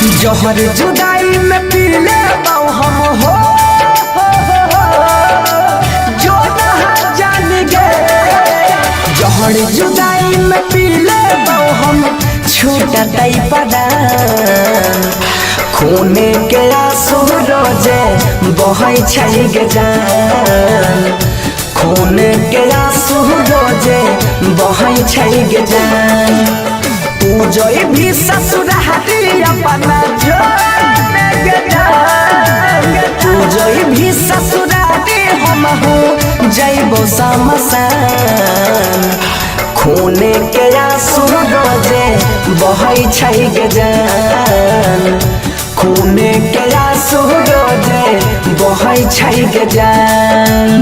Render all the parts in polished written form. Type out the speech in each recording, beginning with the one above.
जहर जुदाई में पी ले हम हो जो ना जान गे। जहर जुदाई में पी ले हम छूटा तई पदान खूने के आंसू रोजे बहै छै गे जान। खूने के आंसू रोजे बहै छै गे जान। तू जोई भी ससुरारी अपना जोने गे जान। तू जोई भी ससुरारी हम हो जइबो समसान। खूने के आंसू रोजे बहै छै गे जान। खूने के आंसू रोजे बहै छै गे जान।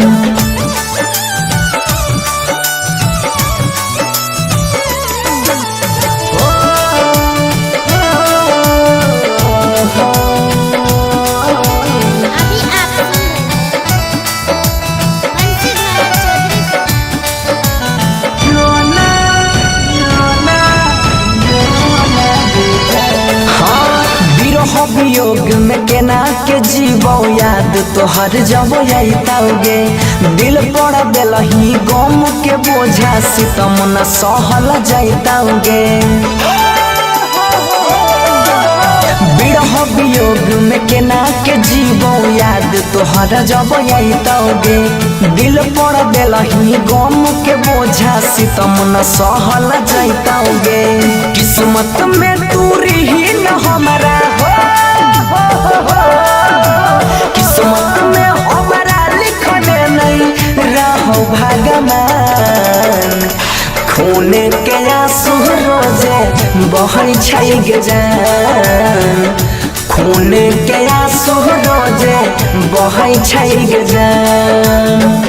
वियोग में केना के जीवो याद तोहर जब आइताओगे। दिल पड़ दिलही गम के बोझा सितम न सहल जाइताओगे। बिरह वियोग में केना के जीवो याद तोहर जब आइताओगे। दिल पड़ दिलही गम के बोझा सितम न सहल जाइताओगे। किस्मत में दूरी ही न हमारा किस्मत में हमारा लिखने नहीं रहो भगवान। खूने के आंसू रोजे बहै छै गे जान। खूने के आंसू रोजे बहै छै गे जान।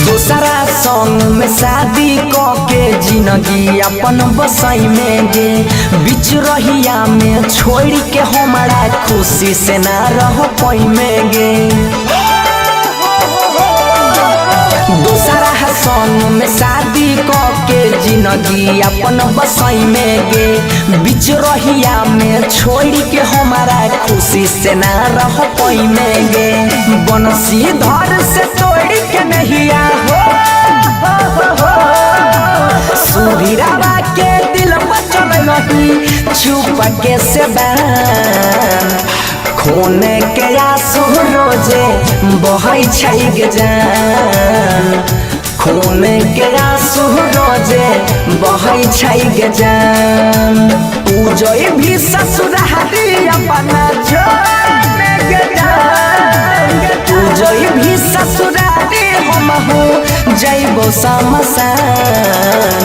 दूसरा संग में शादी के जिंदगी अपन बसाई में गे। बीच रहिया में छोड़ के हमारा खुशी से ना रह पाई में गे। दूसरा संग में शादी के जिंदगी अपन बसाई में गे। बीच रहिया में छोड़ के हमारा खुशी से ना रह पाई में गे। बनसी धर से तोड़ के नहीं हो सुधीरावा के दिल बचल नहीं चुप के से बान। खूने के आंसू रोजे बहै छै गे जान। खूने के आंसू रोजे बहै छै गे जान। तू जोई भी ससुरारी अपना जोने गे जान। तू जोई भी ससुरारी हम हो जइबो समसान।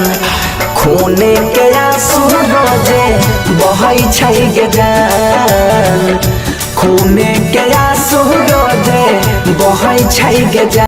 खूने के आंसू रोजे बहै छै गे जान। खूने के आंसू रोजे बहै छै गे जान।